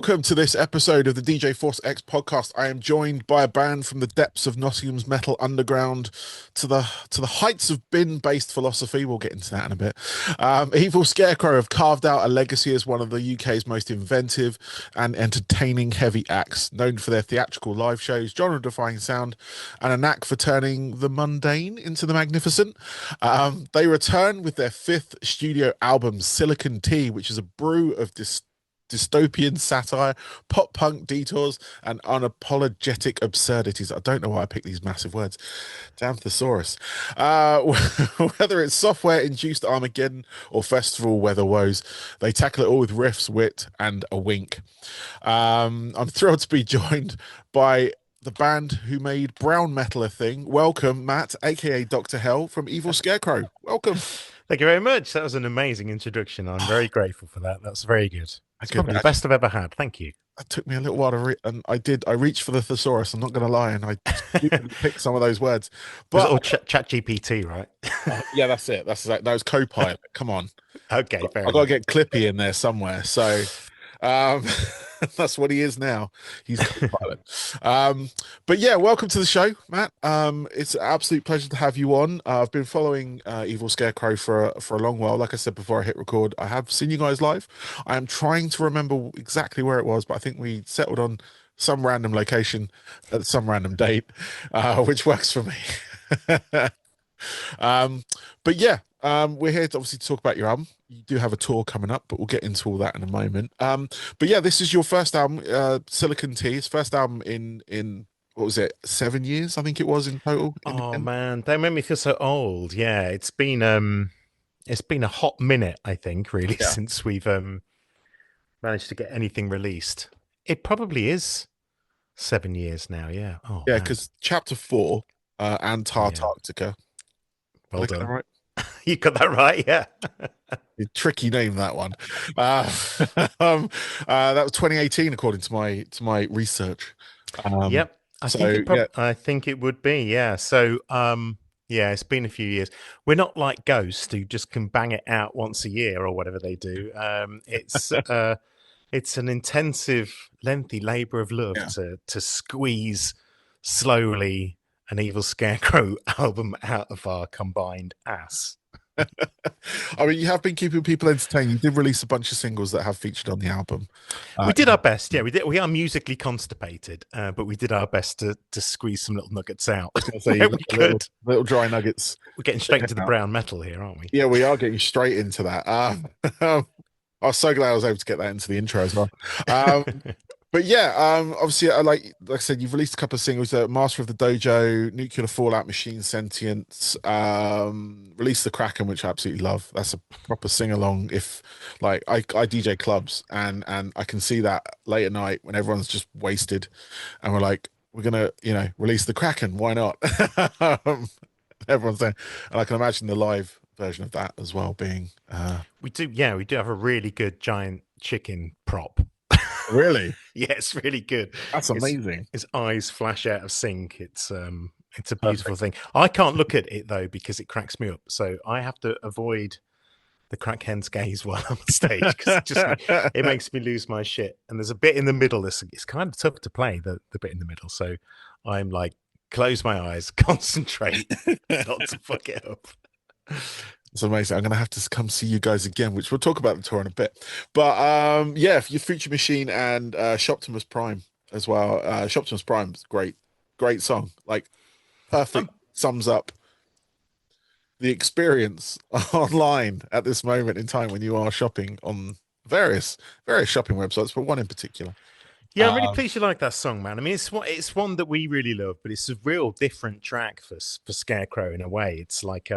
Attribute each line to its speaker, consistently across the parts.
Speaker 1: welcome to this episode of the DJ Force X podcast. I am joined by a band from the depths of Nottingham's metal underground to the heights of bin-based philosophy. We'll get into that in a bit. Evil Scarecrow have carved out a legacy as one of the UK's most inventive and entertaining heavy acts, known for their theatrical live shows, genre-defying sound, and a knack for turning the mundane into the magnificent. They return with their fifth studio album, Silicon Tea, which is a brew of dystopian satire, pop punk detours, and unapologetic absurdities. I don't know why I picked these massive words. Damn thesaurus. Whether it's software-induced Armageddon or festival weather woes, they tackle it all with riffs, wit, and a wink. I'm thrilled to be joined by the band who made brown metal a thing. Welcome, Matt, aka Dr. Hell from Evil Scarecrow. Welcome.
Speaker 2: Thank you very much. That was an amazing introduction. I'm very grateful for that. That's very good. It's probably the best I've ever had. Thank you.
Speaker 1: It took me a little while to read, and I reached for the thesaurus. I'm not going to lie, and I picked some of those words.
Speaker 2: But all Chat GPT, right?
Speaker 1: Yeah, that's it. That was Copilot. Come on.
Speaker 2: Okay,
Speaker 1: I've got to get Clippy in there somewhere. So that's what he is now. He's Copilot. But yeah, welcome to the show, Matt. It's an absolute pleasure to have you on. I've been following Evil Scarecrow for a long while. Like I said before I hit record, I have seen you guys live. I am trying to remember exactly where it was, but I think we settled on some random location at some random date, which works for me. But yeah, we're here to obviously talk about your album. You do have a tour coming up, but we'll get into all that in a moment. But yeah, this is your first album, Silicon Tea. It's first album in what was it, 7 years? I think it was in total.
Speaker 2: Oh man, they made me feel so old. Yeah, it's been a hot minute, I think, really, since we've managed to get anything released. It probably is 7 years now. Yeah. Oh
Speaker 1: yeah, because Chapter 4 and Tartarctica.
Speaker 2: Well done.
Speaker 1: Right?
Speaker 2: You got that right, yeah.
Speaker 1: Tricky name, that one. That was 2018, according to my research.
Speaker 2: Yep. I think it would be, yeah. So yeah, it's been a few years. We're not like Ghost, who just can bang it out once a year or whatever they do. It's an intensive, lengthy labor of love to squeeze slowly an Evil Scarecrow album out of our combined ass.
Speaker 1: I mean, you have been keeping people entertained. You did release a bunch of singles that have featured on the album.
Speaker 2: We did our best, yeah. We did. We are musically constipated, but we did our best to squeeze some little nuggets out.
Speaker 1: Little dry nuggets.
Speaker 2: We're getting straight into the brown metal here, aren't we?
Speaker 1: Yeah, we are getting straight into that. I was so glad I was able to get that into the intro as well. But yeah, obviously, like I said, you've released a couple of singles: "Master of the Dojo," "Nuclear Fallout," "Machine Sentience," "Release the Kraken," which I absolutely love. That's a proper sing along. If like I DJ clubs, and I can see that late at night when everyone's just wasted, and we're gonna release the Kraken. Why not? Everyone's there, and I can imagine the live version of that as well being.
Speaker 2: We do have a really good giant chicken prop.
Speaker 1: Really?
Speaker 2: Yeah, it's really good.
Speaker 1: That's amazing.
Speaker 2: His eyes flash out of sync. It's a beautiful thing. I can't look at it though because it cracks me up. So I have to avoid the crackhen's gaze while I'm on stage because it makes me lose my shit. And there's a bit in the middle. It's kind of tough to play the bit in the middle. So I'm like, close my eyes, concentrate, not to fuck it up.
Speaker 1: It's amazing. I'm going to have to come see you guys again, which we'll talk about the tour in a bit. But yeah, your Future Machine and Shoptimus Prime as well. Shoptimus Prime is great song. Like, perfect sums up the experience online at this moment in time when you are shopping on various shopping websites, but one in particular.
Speaker 2: Yeah, I'm really pleased you like that song, man. I mean, it's one that we really love, but it's a real different track for Scarecrow in a way. It's like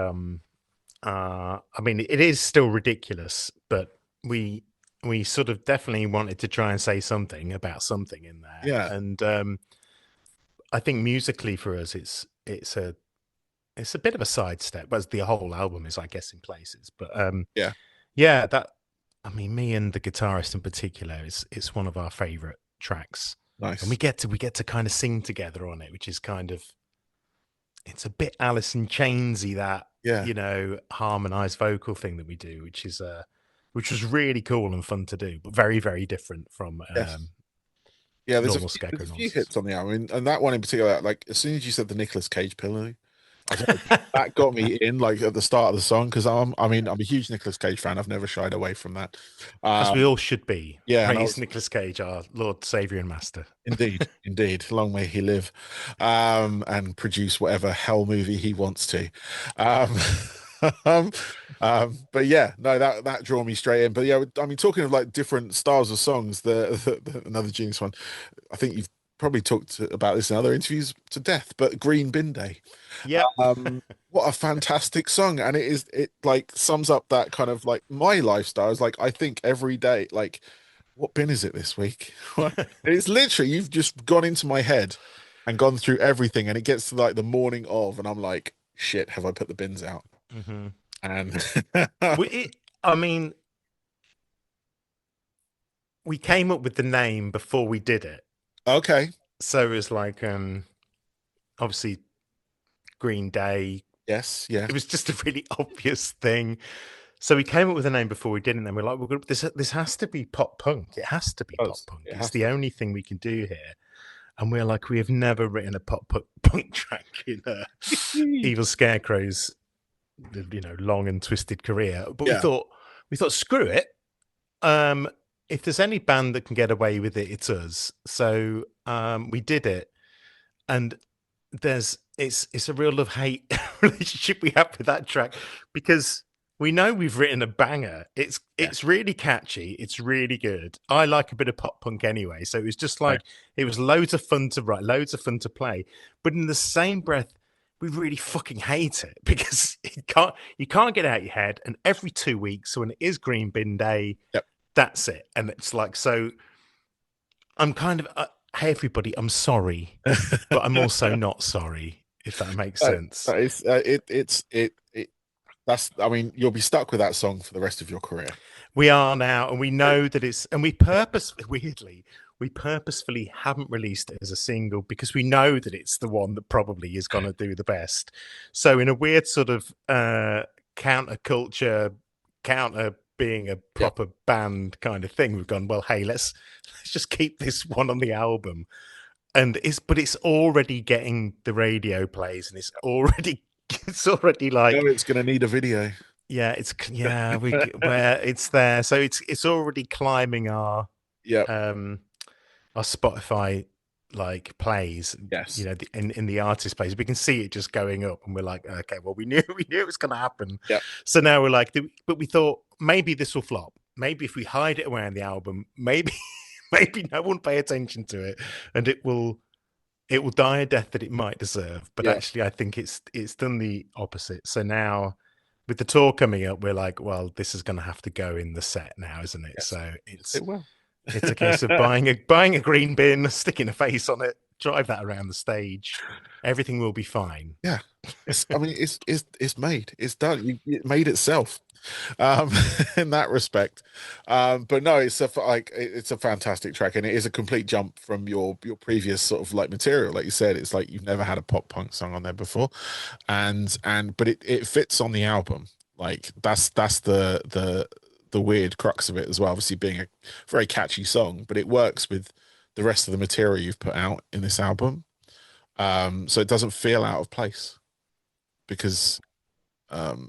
Speaker 2: I mean, it is still ridiculous, but we sort of definitely wanted to try and say something about something in there.
Speaker 1: Yeah.
Speaker 2: And I think musically for us, it's a bit of a sidestep, as the whole album is, I guess, in places. But that, I mean, me and the guitarist in particular, it's one of our favorite tracks.
Speaker 1: Nice.
Speaker 2: And we get to kind of sing together on it, which is kind of, it's a bit Alice in Chainsy, that harmonized vocal thing that we do, which was really cool and fun to do, but very, very different from
Speaker 1: Yeah,
Speaker 2: normal
Speaker 1: there's
Speaker 2: Scarecrow
Speaker 1: a few
Speaker 2: nonsense.
Speaker 1: hits on the album, and that one in particular. Like as soon as you said the Nicolas Cage pillow, I don't know, that got me in like at the start of the song because I mean, I'm a huge Nicolas Cage fan. I've never shied away from that.
Speaker 2: As we
Speaker 1: Um,
Speaker 2: all should be.
Speaker 1: yeah, and I
Speaker 2: Praise
Speaker 1: was
Speaker 2: Nicolas Cage, our Lord, Savior, and Master.
Speaker 1: indeed, long may he live, and produce whatever hell movie he wants to. Um, um, but yeah, no, that drew me straight in. But yeah, I mean, talking of like different styles of songs, another genius one. I think you've probably talked about this in other interviews to death, but Green Bin Day.
Speaker 2: Yep.
Speaker 1: What a fantastic song. And it like sums up that kind of like my lifestyle. Is like, I think every day, like, what bin is it this week? It's literally, you've just gone into my head and gone through everything. And it gets to like the morning of, and I'm like, shit, have I put the bins out?
Speaker 2: Hmm.
Speaker 1: And
Speaker 2: I mean, we came up with the name before we did it.
Speaker 1: okay.
Speaker 2: So it was like, obviously, Green Day.
Speaker 1: Yes, yeah.
Speaker 2: It was just a really obvious thing. So we came up with a name before we did it, and then we're like, this has to be pop punk. It has to be pop punk.
Speaker 1: It
Speaker 2: It's
Speaker 1: has
Speaker 2: the
Speaker 1: to.
Speaker 2: only thing we can do here. And we're like, we have never written a punk track in Evil Scarecrow's, long and twisted career. But
Speaker 1: Yeah.
Speaker 2: we thought, screw it. If there's any band that can get away with it, it's us. So we did it, and it's a real love hate relationship we have with that track because we know we've written a banger. It's really catchy. It's really good. I like a bit of pop punk anyway, so it was just
Speaker 1: Right.
Speaker 2: like it was loads of fun to write, loads of fun to play. But in the same breath, we really fucking hate it because you can't get it out your head. And every 2 weeks, so when it is Green Bin Day,
Speaker 1: Yep.
Speaker 2: that's it. And it's like so. I'm kind of hey everybody, I'm sorry, but I'm also not sorry if that makes sense.
Speaker 1: It's it that's I mean, you'll be stuck with that song for the rest of your career.
Speaker 2: We are now, and we know that it's, and we purposefully haven't released it as a single because we know that it's the one that probably is going to do the best. So, in a weird sort of counterculture, counter being a
Speaker 1: Yep.
Speaker 2: proper band kind of thing, we've gone, well, hey, let's just keep this one on the album. And it's already getting the radio plays, and it's already
Speaker 1: No,
Speaker 2: like
Speaker 1: it's gonna need a video.
Speaker 2: where it's there, so it's already climbing
Speaker 1: Yep.
Speaker 2: um our Spotify like plays,
Speaker 1: Yes.
Speaker 2: in the artist plays. We can see it just going up, and we're like, okay, well, we knew it was going to happen.
Speaker 1: Yep.
Speaker 2: So now we're like, but we thought maybe this will flop. Maybe if we hide it away on the album, maybe maybe no one pay attention to it, and it will die a death that it might deserve. But
Speaker 1: Yeah.
Speaker 2: actually, I think it's done the opposite. So now, with the tour coming up, we're like, well, this is going to have to go in the set now, isn't it?
Speaker 1: Yes.
Speaker 2: So
Speaker 1: It will.
Speaker 2: it's a case of buying a green bin, sticking a face on it, drive that around the stage. Everything will be fine.
Speaker 1: Yeah. I mean, it's made. It's done. It made itself. Um, in that respect. But no, it's a fantastic track, and it is a complete jump from your previous sort of like material. Like you said, it's like you've never had a pop punk song on there before, and but it fits on the album. Like that's the weird crux of it as well. Obviously, being a very catchy song, but it works with the rest of the material you've put out in this album. So it doesn't feel out of place because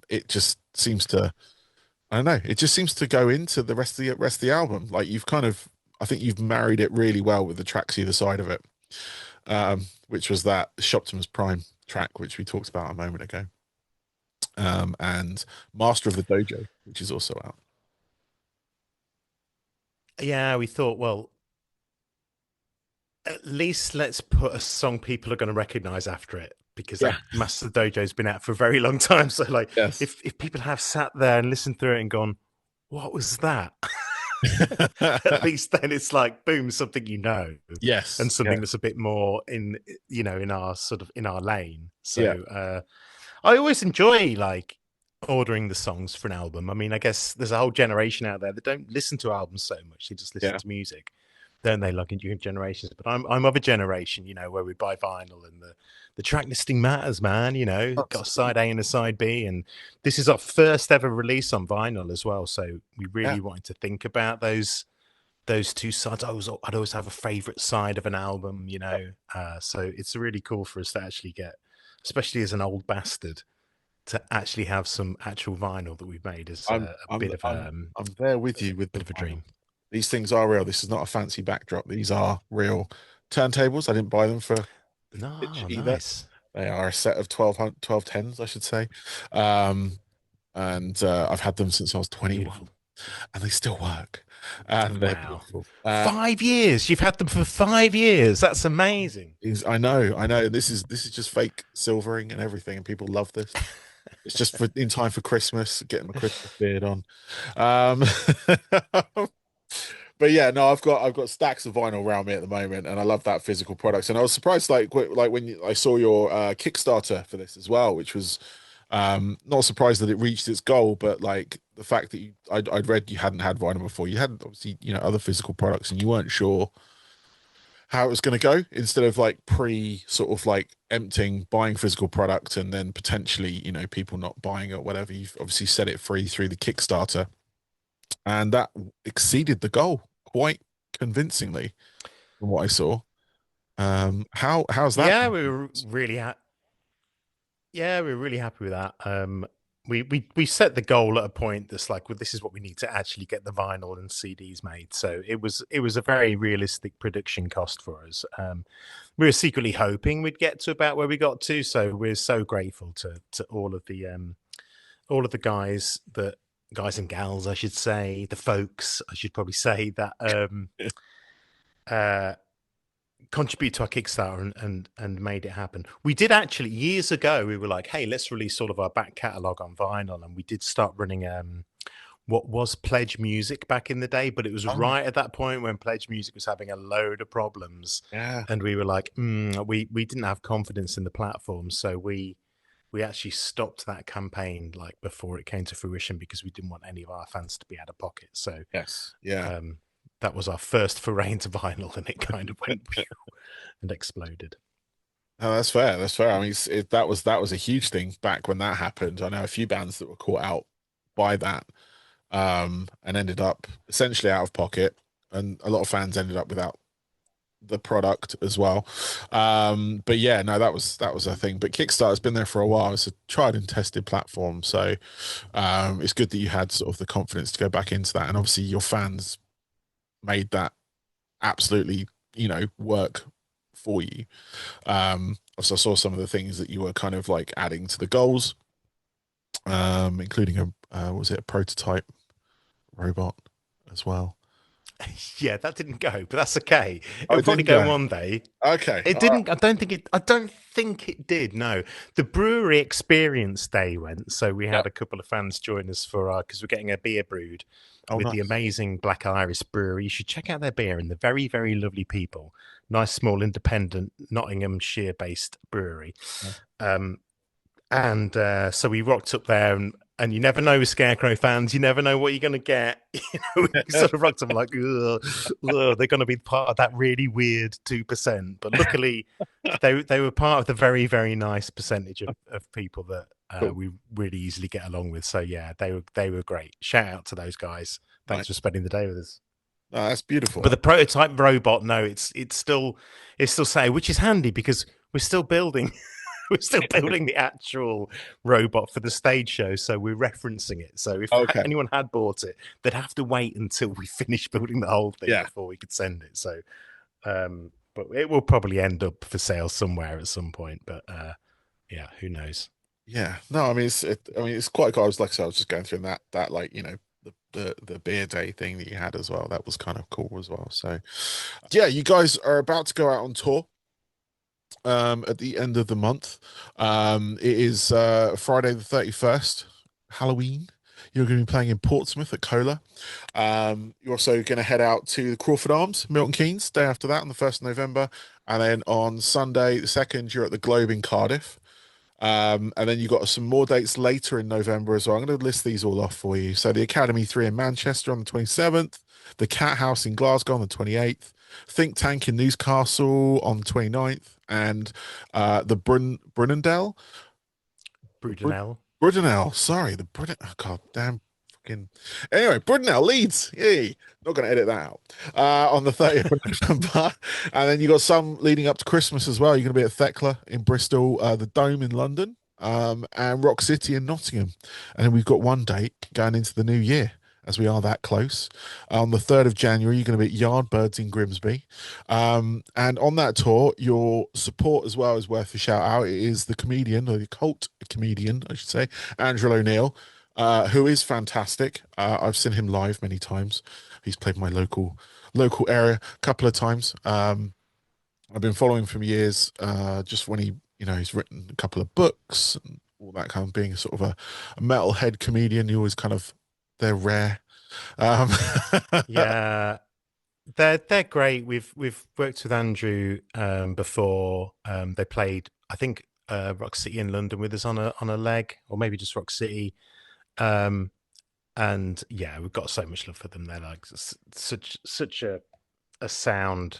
Speaker 1: it just seems to, I don't know, it just seems to go into the rest of the album. Like you've kind of, I think you've married it really well with the tracks either side of it, which was that Shoptimus Prime track, which we talked about a moment ago, and Master of the Dojo, which is also out.
Speaker 2: Yeah, we thought, well, at least let's put a song people are going to recognize after it, because
Speaker 1: Yeah.
Speaker 2: Master of the Dojo's been out for a very long time. So, like,
Speaker 1: Yes.
Speaker 2: if people have sat there and listened through it and gone, what was that? At least then it's like, boom, something
Speaker 1: Yes.
Speaker 2: and something
Speaker 1: Yeah.
Speaker 2: that's a bit more in our sort of in our lane. So
Speaker 1: Yeah.
Speaker 2: I always enjoy like ordering the songs for an album. I mean, I guess there's a whole generation out there that don't listen to albums so much; they just listen
Speaker 1: Yeah.
Speaker 2: to music, don't they? Like in new generations. But I'm of a generation, where we buy vinyl and the track listing matters, man. Got a side A and a side B, and this is our first ever release on vinyl as well. So we
Speaker 1: Yeah.
Speaker 2: really wanted to think about those those two sides. I'd always have a favorite side of an album, you know. So it's really cool for us to actually get, especially as an old bastard, to actually have some actual vinyl that we've made is
Speaker 1: I'm
Speaker 2: a
Speaker 1: I'm
Speaker 2: bit of
Speaker 1: I'm there with you with
Speaker 2: bit
Speaker 1: the
Speaker 2: of a
Speaker 1: vinyl.
Speaker 2: dream.
Speaker 1: These things are real. This is not a fancy backdrop. These are real turntables. I didn't buy them for the pitch
Speaker 2: No,
Speaker 1: either.
Speaker 2: nice.
Speaker 1: They are a set of 12 tens, I should say. And I've had them since I was 21,
Speaker 2: Beautiful.
Speaker 1: and they still work. And they're
Speaker 2: Wow.
Speaker 1: beautiful.
Speaker 2: 5 years. You've had them for 5 years. That's amazing.
Speaker 1: I know. This is just fake silvering and everything, and people love this. It's just for in time for Christmas, getting my Christmas beard on. Um, but yeah, no, I've got stacks of vinyl around me at the moment, and I love that physical products. And I was surprised, like when I saw your Kickstarter for this as well, which was not surprised that it reached its goal, but like the fact that I'd read you hadn't had vinyl before. You had obviously other physical products, and you weren't sure how it was going to go. Instead of like pre sort of like emptying, buying physical product, and then potentially people not buying it or whatever. You've obviously set it free through the Kickstarter, and that exceeded the goal quite convincingly from what I saw. How's that?
Speaker 2: Yeah, we were really yeah, we were really happy with that. We set the goal at a point that's like, well, this is what we need to actually get the vinyl and CDs made. So it was a very realistic production cost for us. We were secretly hoping we'd get to about where we got to. So we're so grateful to all of the guys and gals, I should say, the folks, I should probably say that uh, contribute to our Kickstarter and made it happen. We did actually years ago. We were like, hey, let's release all of our back catalogue on vinyl, and we did start running what was Pledge Music back in the day, but it was
Speaker 1: Oh,
Speaker 2: right at that point when Pledge Music was having a load of problems,
Speaker 1: yeah.
Speaker 2: and we were like, we didn't have confidence in the platform, so we actually stopped that campaign like before it came to fruition because we didn't want any of our fans to be out of pocket. So
Speaker 1: Yes. Yeah.
Speaker 2: that was our first foray into vinyl, and it kind of went and exploded.
Speaker 1: No, that's fair. That's fair. I mean, that was a huge thing back when that happened. I know a few bands that were caught out by that, and ended up essentially out of pocket, and a lot of fans ended up without the product as well. But yeah, no, that was a thing. But Kickstarter's been there for a while. It's a tried and tested platform, so it's good that you had sort of the confidence to go back into that, and obviously your fans made that absolutely work for you. So I saw some of the things that you were kind of like adding to the goals, including was it a prototype robot as well?
Speaker 2: Yeah, that didn't go, but that's okay.
Speaker 1: Oh,
Speaker 2: It'll
Speaker 1: it
Speaker 2: probably
Speaker 1: didn't
Speaker 2: go
Speaker 1: go.
Speaker 2: one day.
Speaker 1: Okay.
Speaker 2: It didn't. I don't think it. I don't think it did. No, the brewery experience day went. So we had
Speaker 1: Yep.
Speaker 2: a couple of fans join us for our because we're getting a beer brewed
Speaker 1: Oh,
Speaker 2: with the
Speaker 1: nice.
Speaker 2: amazing Black Iris Brewery. You should check out their beer and the very very lovely people. Nice small independent Nottinghamshire based brewery.
Speaker 1: Yeah.
Speaker 2: And so we rocked up there, and you never know with Scarecrow fans, you never know what you're going to get. We sort of rocked up like, ugh, they're going to be part of that really weird 2%. But luckily, they were part of the very, very nice percentage of people that
Speaker 1: Cool.
Speaker 2: we really easily get along with. So yeah, they were great. Shout out to those guys. Thanks
Speaker 1: Nice.
Speaker 2: for spending the day with us.
Speaker 1: No, that's beautiful.
Speaker 2: But the prototype robot, no, it's still say, which is handy because we're still building. We're still building the actual robot for the stage show, so we're referencing it. So if
Speaker 1: Okay.
Speaker 2: anyone had bought it, they'd have to wait until we finish building the whole thing
Speaker 1: Yeah.
Speaker 2: before we could send it. So, but it will probably end up for sale somewhere at some point. But yeah, who knows?
Speaker 1: Yeah. No, I mean it's quite cool. I was like, so I was just going through that like the beer day thing that you had as well. That was kind of cool as well. So yeah, you guys are about to go out on tour at the end of the month. It is Friday the 31st, Halloween. You're going to be playing in Portsmouth at Cola. You're also going to head out to the Crawford Arms, Milton Keynes, day after that on the 1st of November. And then on Sunday, the 2nd, you're at the Globe in Cardiff. And then you've got some more dates later in November as well. I'm going to list these all off for you. So the Academy 3 in Manchester on the 27th, the Cat House in Glasgow on the 28th, Think Tank in Newcastle on the 29th, and the Brunendell.
Speaker 2: Brudenell.
Speaker 1: Brudenell, sorry, the Bruden. Oh, God damn fucking. Anyway, Brunel Leeds. Yay. Not going to edit that out. On the 30th of November. And then you got some leading up to Christmas as well. You're going to be at Thekla in Bristol, the Dome in London, and Rock City in Nottingham. And then we've got one date going into the new year, as we are that close. On the 3rd of January, you're going to be at Yardbirds in Grimsby. And on that tour, your support as well is worth a shout out. It is the comedian, or the cult comedian, I should say, Andrew O'Neill, who is fantastic. I've seen him live many times. He's played my local area a couple of times. I've been following him for years. Just when he's written a couple of books and all that kind of being sort of a metalhead comedian. You always kind of they're rare. Um,
Speaker 2: Yeah, they're great. We've worked with Andrew before. They played, I think, Rock City in London with us on a leg, or maybe just Rock City. And yeah, we've got so much love for them. They're like such a sound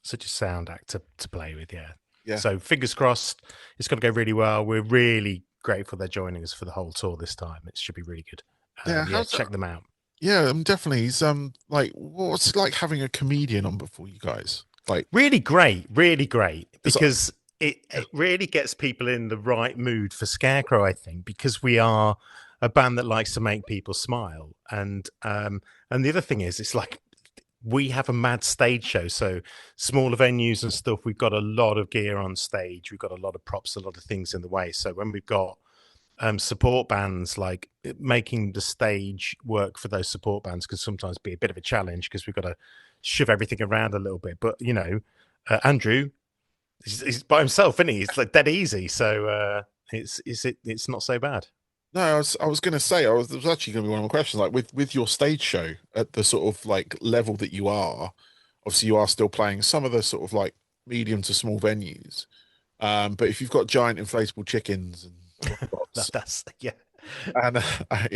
Speaker 2: such a sound act to play with. Yeah.
Speaker 1: Yeah.
Speaker 2: So fingers crossed, it's going to go really well. We're really grateful they're joining us for the whole tour this time. It should be really good.
Speaker 1: Yeah,
Speaker 2: Check them out.
Speaker 1: Yeah, definitely. He's like, what's it like having a comedian on before you guys? Like,
Speaker 2: really great, because it really gets people in the right mood for Scarecrow, I think, because we are a band that likes to make people smile. And the other thing is, it's like we have a mad stage show, so smaller venues and stuff, we've got a lot of gear on stage, we've got a lot of props, a lot of things in the way. So when we've got support bands, like making the stage work for those support bands can sometimes be a bit of a challenge because we've got to shove everything around a little bit. But Andrew, he's by himself, isn't he? It's like dead easy, so it's not so bad.
Speaker 1: No, I was going to say, it was actually going to be one of my questions. Like with your stage show at the sort of like level that you are, obviously you are still playing some of the sort of like medium to small venues. But if you've got giant inflatable chickens and robots,
Speaker 2: that's yeah.
Speaker 1: and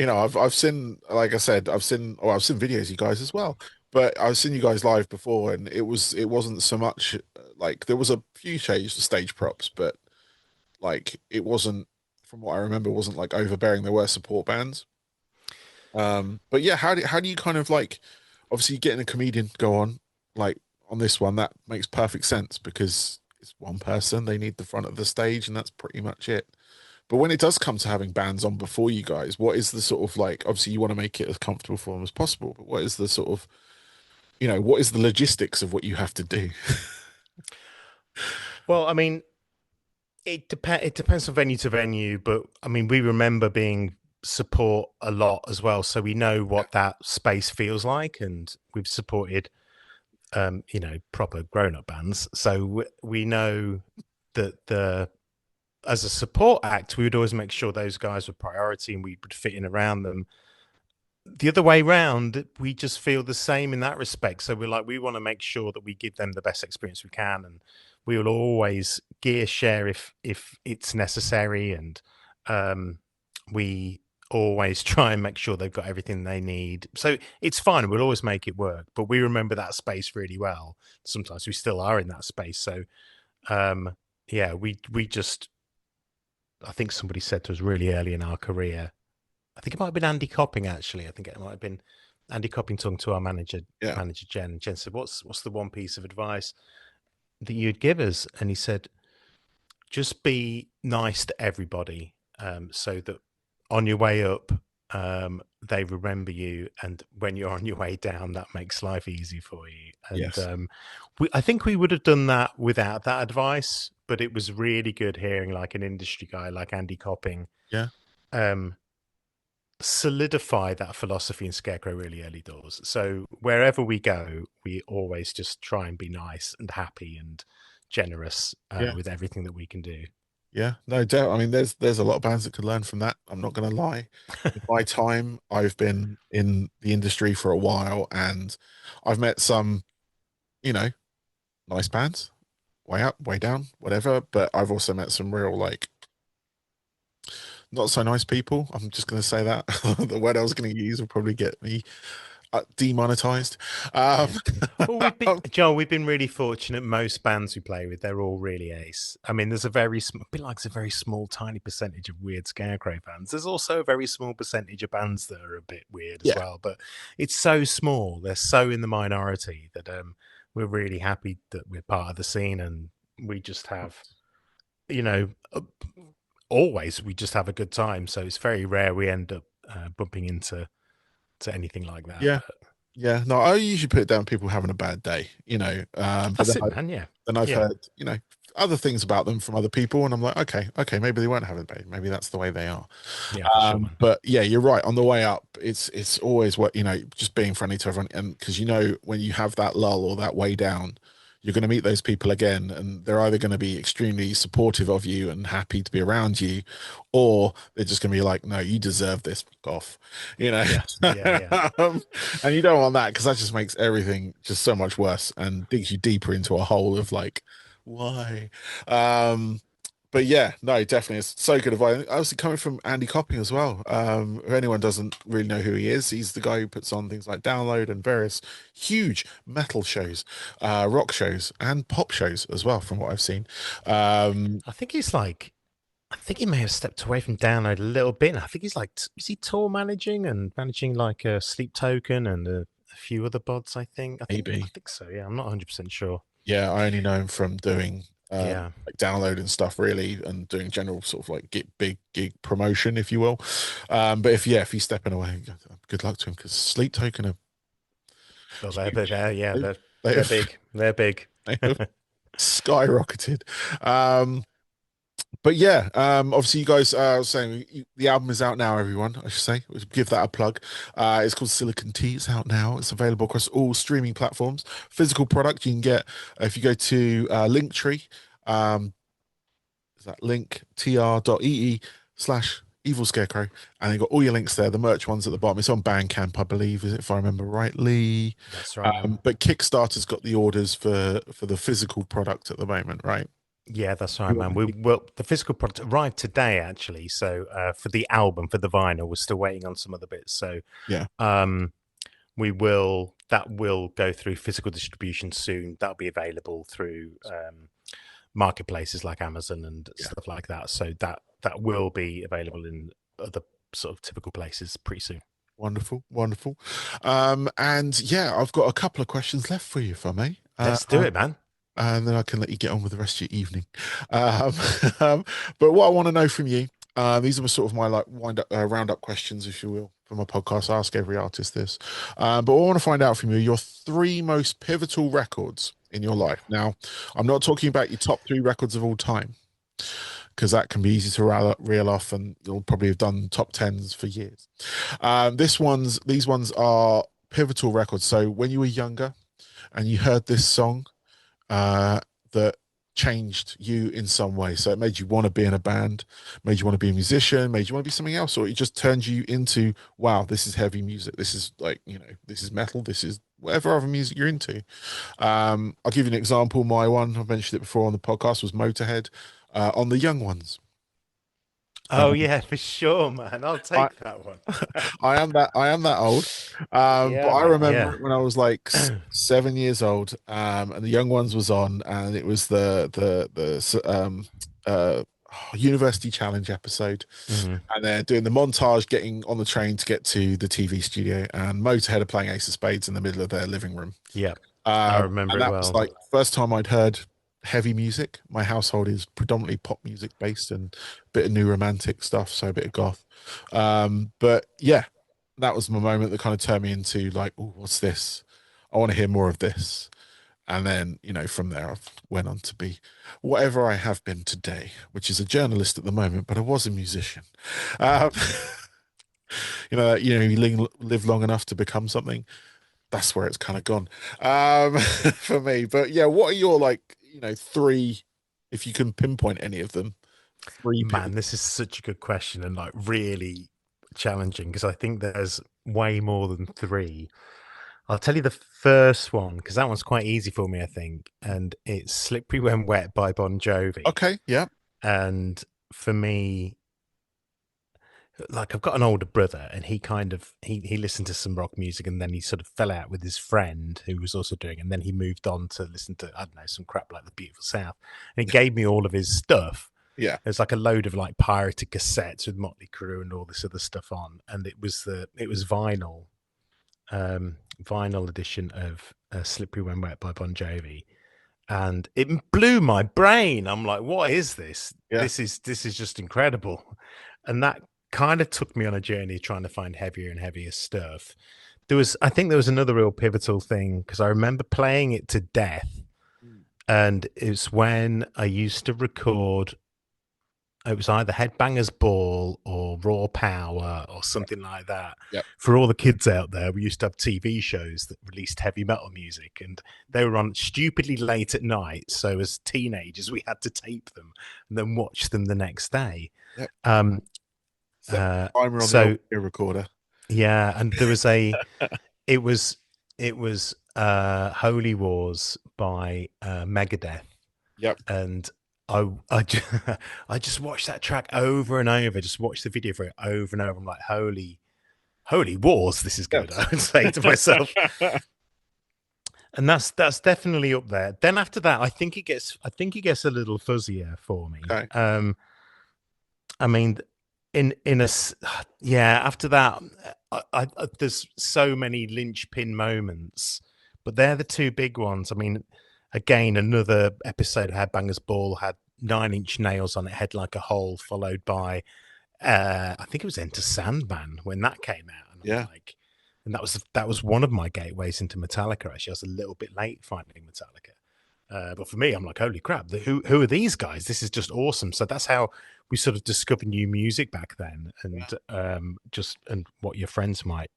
Speaker 1: I've seen, like I said, I've seen videos of you guys as well. But I've seen you guys live before, and it wasn't so much like there was a few stage props, but like it wasn't, from what I remember, wasn't like overbearing. There were support bands. But yeah, how do you kind of like, obviously getting a comedian to go on like on this one, that makes perfect sense because it's one person, they need the front of the stage, and that's pretty much it. But when it does come to having bands on before you guys, what is the sort of like, obviously you want to make it as comfortable for them as possible, but what is the sort of, what is the logistics of what you have to do?
Speaker 2: Well, I mean, it depends on venue to venue, but I mean, we remember being support a lot as well, so we know what that space feels like, and we've supported proper grown-up bands, so we know that as a support act, we would always make sure those guys were priority and we would fit in around them. The other way round, we just feel the same in that respect. So we want to make sure that we give them the best experience we can, and we will always gear share if it's necessary, and we always try and make sure they've got everything they need. So it's fine. We'll always make it work, but we remember that space really well. Sometimes we still are in that space. So we just, I think somebody said to us really early in our career, I think it might have been Andy Copping, actually. I think it might have been Andy Copping talking to our manager Jen. And Jen said, what's the one piece of advice that you'd give us? And he said, just be nice to everybody, so that on your way up, they remember you, and when you're on your way down, that makes life easy for you. And
Speaker 1: Yes.
Speaker 2: I think we would have done that without that advice, but it was really good hearing like an industry guy like Andy Copping solidify that philosophy in Scarecrow really early doors. So wherever we go, we always just try and be nice and happy and generous with everything that we can do.
Speaker 1: Yeah, no doubt. I mean, there's a lot of bands that could learn from that. I'm not going to lie. In my time, I've been in the industry for a while, and I've met some, nice bands, way up, way down, whatever. But I've also met some real like not so nice people. I'm just going to say that the word I was going to use will probably get me demonetized. Um,
Speaker 2: Yeah. Well, Joel, we've been really fortunate. Most bands we play with, they're all really ace. I mean, there's a very bit like it's a very small, tiny percentage of weird Scarecrow fans. There's also a very small percentage of bands that are a bit weird as
Speaker 1: yeah,
Speaker 2: well. But it's so small; they're so in the minority that we're really happy that we're part of the scene, and we just have, you know, always we just have a good time. So it's very rare we end up bumping into anything like that.
Speaker 1: yeah,
Speaker 2: But
Speaker 1: yeah. No, I usually put it down people having a bad day, but
Speaker 2: that's it, man. Yeah,
Speaker 1: then I've
Speaker 2: yeah.
Speaker 1: heard, other things about them from other people, and I'm like, okay, maybe they weren't having a bad day. Maybe that's the way they are.
Speaker 2: Yeah, for sure, man.
Speaker 1: But yeah, you're right. On the way up, it's always what just being friendly to everyone, and because when you have that lull or that way down, you're going to meet those people again, and they're either going to be extremely supportive of you and happy to be around you, or they're just going to be like, no, you deserve this, fuck off, you know.
Speaker 2: Yeah, yeah, yeah.
Speaker 1: And you don't want that because that just makes everything just so much worse and digs you deeper into a hole of like, why? Um, but yeah, no, definitely, it's so good advice. Obviously, coming from Andy Copping as well. If anyone doesn't really know who he is, he's the guy who puts on things like Download and various huge metal shows, rock shows, and pop shows as well. From what I've seen,
Speaker 2: I think he's like, I think he may have stepped away from Download a little bit. I think he's like, is he tour managing and managing like a Sleep Token and a few other bods? I
Speaker 1: maybe,
Speaker 2: think so. Yeah, I'm not 100% sure.
Speaker 1: yeah, I only know him from doing
Speaker 2: Yeah,
Speaker 1: like Download and stuff, really, and doing general sort of like big gig promotion, if you will. But if he's stepping away, good luck to him because Sleep Token are
Speaker 2: well,
Speaker 1: huge.
Speaker 2: yeah,
Speaker 1: They, they
Speaker 2: they're
Speaker 1: have
Speaker 2: big. They're big.
Speaker 1: they have skyrocketed. Um, but yeah, obviously you guys are saying the album is out now, everyone. I should say, we should give that a plug. It's called Silicon Tea. It's out now. It's available across all streaming platforms. Physical product you can get if you go to Linktree. Um, is that linktr.ee/ Evil Scarecrow, and you got all your links there. The merch one's at the bottom. It's on Bandcamp, I believe, if I remember rightly.
Speaker 2: That's right, man.
Speaker 1: But Kickstarter's got the orders for the physical product at the moment, right?
Speaker 2: Yeah, that's right, man. The physical product arrived today, actually. So for the album, for the vinyl, we're still waiting on some other bits. So
Speaker 1: Yeah,
Speaker 2: um, that will go through physical distribution soon. That'll be available through marketplaces like Amazon and
Speaker 1: yeah.
Speaker 2: stuff like that. So that will be available in other sort of typical places pretty soon.
Speaker 1: Wonderful, wonderful. And yeah, I've got a couple of questions left for you, if I may.
Speaker 2: Let's do it, man.
Speaker 1: And then I can let you get on with the rest of your evening. Um, um, but what I want to know from you, these are sort of my like wind up, round up questions, if you will, for my podcast. I ask every artist this, but I want to find out from you your three most pivotal records in your life. Now, I'm not talking about your top three records of all time, because that can be easy to reel off, and you'll probably have done top tens for years. These ones are pivotal records. So when you were younger and you heard this song that changed you in some way. So it made you want to be in a band, made you want to be a musician, made you want to be something else, or it just turned you into, wow, this is heavy music. This is like, this is metal. This is whatever other music you're into. I'll give you an example. My one, I've mentioned it before on the podcast, was Motorhead on the Young Ones.
Speaker 2: Oh
Speaker 1: Um,
Speaker 2: yeah, for sure, man. I'll
Speaker 1: I,
Speaker 2: take that one.
Speaker 1: I am that old. But
Speaker 2: Yeah,
Speaker 1: I
Speaker 2: mate.
Speaker 1: remember
Speaker 2: Yeah.
Speaker 1: it when I was like 7 years old, and the Young Ones was on, and it was uh University Challenge episode,
Speaker 2: Hmm.
Speaker 1: and they're doing the montage getting on the train to get to the TV studio, and Motorhead are playing Ace of Spades in the middle of their living room.
Speaker 2: Yeah, I remember
Speaker 1: And
Speaker 2: it
Speaker 1: that was
Speaker 2: well.
Speaker 1: like first time I'd heard heavy music. My household is predominantly pop music based and a bit of new romantic stuff, so a bit of goth. But yeah, that was my moment that kind of turned me into like, oh, what's this? I want to hear more of this. And then, from there, I've went on to be whatever I have been today, which is a journalist at the moment, but I was a musician. Um, you live long enough to become something. That's where it's kind of gone for me. But yeah, what are your like, three, if you can pinpoint any of them, three
Speaker 2: Man,
Speaker 1: pivotal?
Speaker 2: this is such a good question and like really challenging because I think there's way more than three. I'll tell you the first one because that one's quite easy for me, I think, and it's "Slippery When Wet" by Bon Jovi.
Speaker 1: Okay, yeah,
Speaker 2: And for me, like I've got an older brother, and he listened to some rock music, and then he sort of fell out with his friend who was also doing, and then he moved on to listen to, I don't know, some crap like the Beautiful South, and he gave me all of his stuff.
Speaker 1: Yeah.
Speaker 2: There's like a load of like pirated cassettes with Motley Crue and all this other stuff on, and it was vinyl edition of Slippery When Wet by Bon Jovi, and it blew my brain. I'm like, what is this?
Speaker 1: Yeah.
Speaker 2: This is just incredible. And that kind of took me on a journey trying to find heavier and heavier stuff. I think there was another real pivotal thing, because I remember playing it to death,
Speaker 1: Mm.
Speaker 2: and it's when I used to record. It was either Headbangers Ball or Raw Power or something like that.
Speaker 1: Yep.
Speaker 2: For all the kids out there, we used to have TV shows that released heavy metal music, and they were on stupidly late at night. So as teenagers, we had to tape them and then watch them the next day.
Speaker 1: Yep.
Speaker 2: Um,
Speaker 1: Timer on
Speaker 2: so
Speaker 1: the recorder.
Speaker 2: yeah, and there was it was Holy Wars by Megadeth.
Speaker 1: Yep.
Speaker 2: And I just, I just watched that track over and over. Just watched the video for it over and over. I'm like, holy wars, this is good. I would say to myself, and that's definitely up there. Then after that, I think it gets a little fuzzier for me.
Speaker 1: Okay.
Speaker 2: I mean, yeah. After that, I there's so many linchpin moments, but they're the two big ones. I mean, again, another episode of Headbangers Ball had 9 Inch Nails on it, Head Like a Hole, followed by I think it was Enter Sandman when that came out. And
Speaker 1: Yeah.
Speaker 2: and that was one of my gateways into Metallica. Actually, I was a little bit late finding Metallica. But for me, I'm like, holy crap, who are these guys? This is just awesome. So that's how we sort of discovered new music back then, and and what your friends might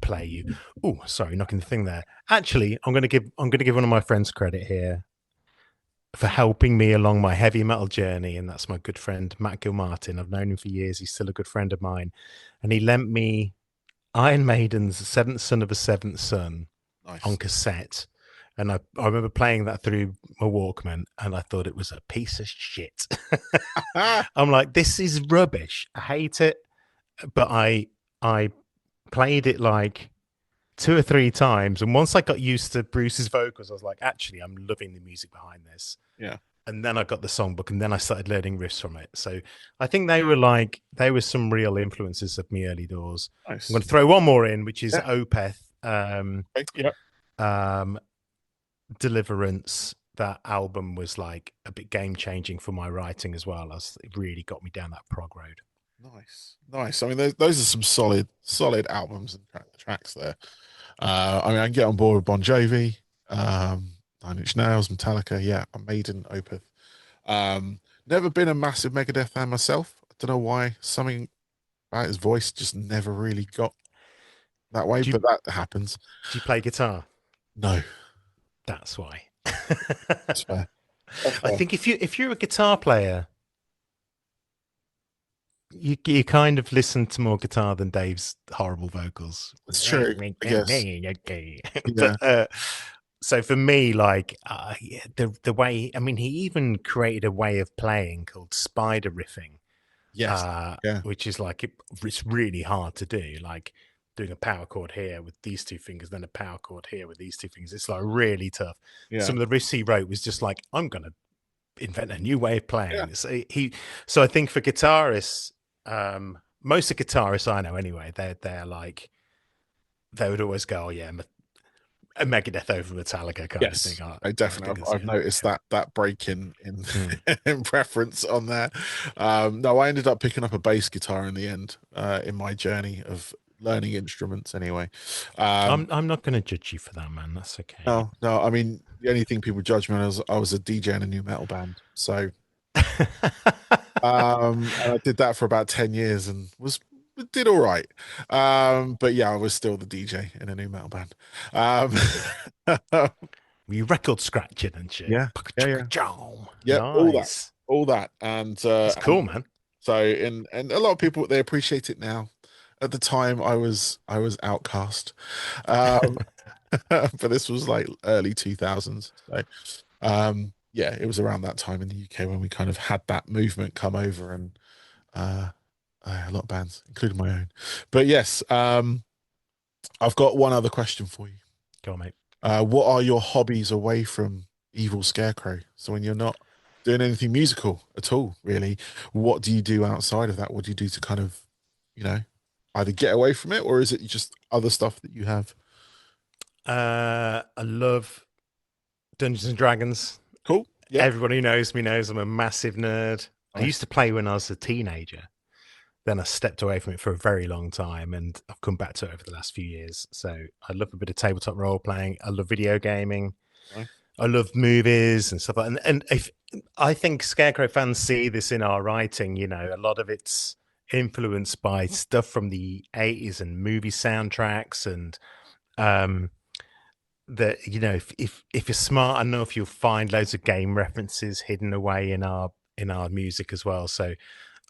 Speaker 2: play you. Oh, sorry, knocking the thing there. Actually, I'm gonna give one of my friends credit here for helping me along my heavy metal journey, and that's my good friend Matt Gilmartin. I've known him for years. He's still a good friend of mine, and he lent me Iron Maiden's Seventh Son of a Seventh Son on cassette. And I remember playing that through my Walkman, and I thought it was a piece of shit. I'm like, this is rubbish. I hate it. But I played it like 2 or 3 times, and once I got used to Bruce's vocals, I was like, actually, I'm loving the music behind this.
Speaker 1: Yeah.
Speaker 2: And then I got the songbook, and then I started learning riffs from it. So I think they were some real influences of me early doors.
Speaker 1: Nice.
Speaker 2: I'm going to throw one more in, which is Opeth. Deliverance. That album was like a bit game changing for my writing as well. It really got me down that prog road.
Speaker 1: Nice. I mean, those are some solid albums and tracks there. I mean, I can get on board with Bon Jovi, 9 Inch Nails, Metallica, yeah, Maiden, Opeth. Never been a massive Megadeth fan myself. I don't know why. Something about his voice just never really got that way, but that happens.
Speaker 2: Do you play guitar?
Speaker 1: No.
Speaker 2: That's why.
Speaker 1: That's fair.
Speaker 2: I think if you're a guitar player, you kind of listen to more guitar than Dave's horrible vocals.
Speaker 1: It's true.
Speaker 2: But, so for me, like the way, I mean, he even created a way of playing called spider riffing.
Speaker 1: Yes.
Speaker 2: Which is like it's really hard to do. Like doing a power chord here with these 2 fingers, then a power chord here with these 2 fingers. It's like really tough. Yeah. Some of the riffs he wrote was just like, I'm gonna invent a new way of playing. Yeah. So I think for guitarists, most of the guitarists I know anyway, they're like, they would always go, oh yeah, a Megadeth over Metallica kind of thing.
Speaker 1: I definitely. I've noticed that break in in preference on there. No, I ended up picking up a bass guitar in the end in my journey of learning instruments. Anyway,
Speaker 2: I'm not going to judge you for that, man. That's okay.
Speaker 1: No. I mean, the only thing people judge me on is I was a DJ in a new metal band, so. And I did that for about 10 years and did all right. But yeah, I was still the DJ in a new metal band.
Speaker 2: You record scratching and shit.
Speaker 1: Yeah.
Speaker 2: Nice.
Speaker 1: all that. And
Speaker 2: it's cool, man.
Speaker 1: So and a lot of people, they appreciate it now. At the time I was outcast. But this was like early 2000s. So yeah, it was around that time in the UK when we kind of had that movement come over, and A lot of bands, including my own. But yes, I've got one other question for you.
Speaker 2: Go on, mate.
Speaker 1: What are your hobbies away from Evil Scarecrow? So when you're not doing anything musical at all, really, what do you do outside of that? What do you do to kind of, you know, either get away from it, or is it just other stuff that you have?
Speaker 2: I love Dungeons and Dragons.
Speaker 1: Cool. Yep.
Speaker 2: Everybody who knows me knows I'm a massive nerd. I used
Speaker 1: Nice.
Speaker 2: to play when I was a teenager. Then I stepped away from it for a very long time, and I've come back to it over the last few years. So I love a bit of tabletop role playing. I love video gaming.
Speaker 1: Nice.
Speaker 2: I love movies and stuff like that. And if I think Scarecrow fans see this in our writing, you know, a lot of it's influenced by stuff from the 80s and movie soundtracks and um that, you know, if you're smart enough, you'll find loads of game references hidden away in our music as well. So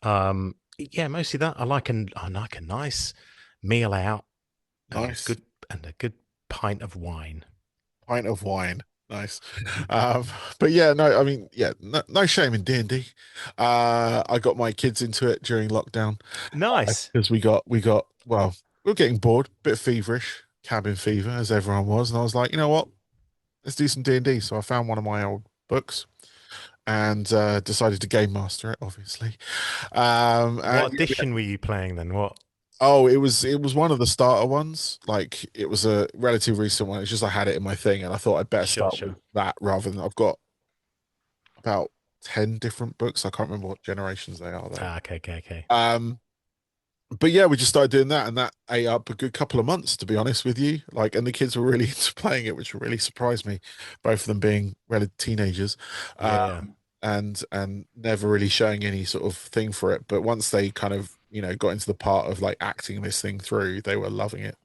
Speaker 2: yeah, mostly that. I like a nice meal out and
Speaker 1: Nice.
Speaker 2: a good pint of wine.
Speaker 1: Pint of wine. Nice. Um, but yeah, no, I mean, yeah, no shame in D&D. I got my kids into it during lockdown
Speaker 2: Nice.
Speaker 1: because well, we were getting bored, bit feverish, cabin fever, as everyone was, and I was like, you know what? Let's do some D&D. So I found one of my old books and decided to game master it, obviously.
Speaker 2: What
Speaker 1: And
Speaker 2: edition were you playing then? What?
Speaker 1: Oh, it was one of the starter ones. Like it was a relatively recent one. It's just I had it in my thing, and I thought I'd better
Speaker 2: Sure,
Speaker 1: start with
Speaker 2: sure.
Speaker 1: that rather than I've got about 10 different books. I can't remember what generations they are though.
Speaker 2: Ah, okay, okay, okay.
Speaker 1: Um, but yeah, we just started doing that, and that ate up a good couple of months, to be honest with you. Like, and the kids were really into playing it, which really surprised me. Both of them being relative teenagers,
Speaker 2: Yeah, yeah.
Speaker 1: and never really showing any sort of thing for it. But once they kind of, got into the part of like acting this thing through, they were loving it.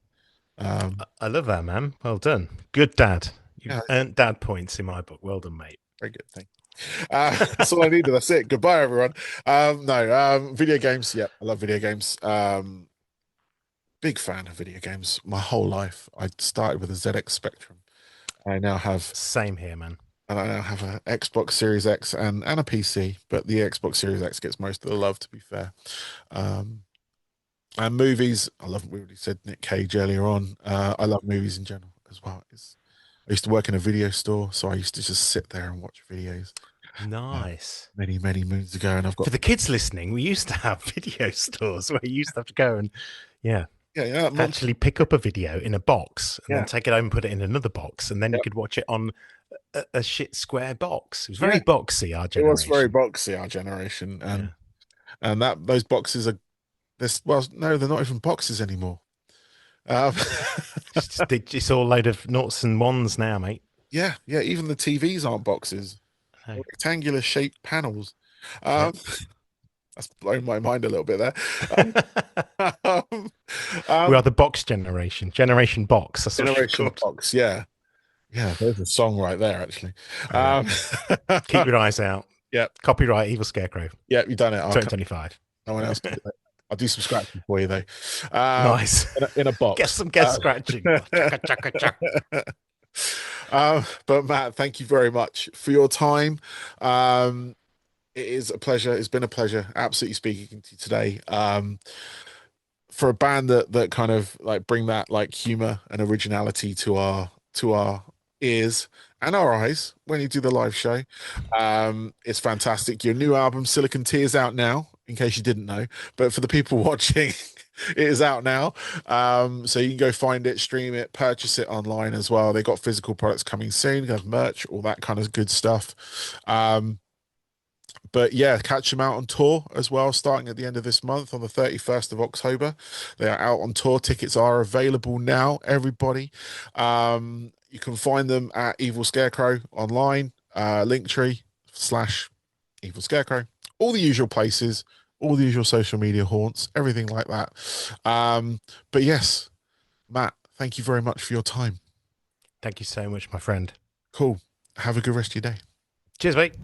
Speaker 2: I love that, man. Well done. Good dad.
Speaker 1: Yeah,
Speaker 2: You've earned dad points in my book. Well done, mate.
Speaker 1: very good. Thank you. That's all I needed. That's it. Goodbye, everyone. No, video games. Yep, I love video games. Big fan of video games. My whole life, I started with a ZX Spectrum. I now have,
Speaker 2: Same here, man.
Speaker 1: and I now have a Xbox Series X and a PC, but the Xbox Series X gets most of the love, to be fair. Um, and movies, I love. We already said Nick Cage earlier on. I love movies in general as well. I used to work in a video store, so I used to just sit there and watch videos.
Speaker 2: Nice.
Speaker 1: Many, many moons ago, and I've got
Speaker 2: For the kids listening, we used to have video stores where you used to have to go and, yeah,
Speaker 1: yeah,
Speaker 2: actually pick up a video in a box and
Speaker 1: yeah,
Speaker 2: then take it home and put it in another box. And then you
Speaker 1: yeah,
Speaker 2: could watch it on a shit square box. It was
Speaker 1: yeah.
Speaker 2: very boxy, our
Speaker 1: It was very
Speaker 2: generation.
Speaker 1: boxy, our generation,
Speaker 2: Yeah.
Speaker 1: and that those boxes are this. Well, no, they're not even boxes anymore. Um,
Speaker 2: It's all a load of noughts and ones now, mate.
Speaker 1: yeah, yeah. Even the TVs aren't boxes;
Speaker 2: No.
Speaker 1: they're rectangular shaped panels. Um,
Speaker 2: Yep.
Speaker 1: that's blown my mind a little bit there. Um,
Speaker 2: We are
Speaker 1: um,
Speaker 2: the box generation. Generation box. That's what it's
Speaker 1: Generation
Speaker 2: called.
Speaker 1: box, yeah, yeah. There's a song right there, actually.
Speaker 2: Yeah.
Speaker 1: Um,
Speaker 2: Keep your eyes out.
Speaker 1: yeah,
Speaker 2: Copyright Evil Scarecrow.
Speaker 1: yeah. You've done it.
Speaker 2: 2025.
Speaker 1: No one else can do it. I'll do some scratching for you though. Um,
Speaker 2: Nice.
Speaker 1: in a
Speaker 2: Get
Speaker 1: box.
Speaker 2: some guest scratching. Chaka, chaka, chaka.
Speaker 1: But Matt, thank you very much for your time. It is a pleasure. It's been a pleasure, absolutely speaking to you today. For a band that kind of like bring that like humor and originality to our ears and our eyes when you do the live show. It's fantastic. Your new album, Silicon Tears, out now, in case you didn't know. But for the people watching, it is out now. So you can go find it, stream it, purchase it online as well. They got physical products coming soon, you have merch, all that kind of good stuff. But yeah, catch them out on tour as well, starting at the end of this month on the 31st of October. They are out on tour. Tickets are available now, everybody. You can find them at Evil Scarecrow online, Linktree/Evil Scarecrow, all the usual places, all the usual social media haunts, everything like that. But yes, Matt, thank you very much for your time.
Speaker 2: Thank you so much, my friend.
Speaker 1: Cool. Have a good rest of your day.
Speaker 2: Cheers, mate.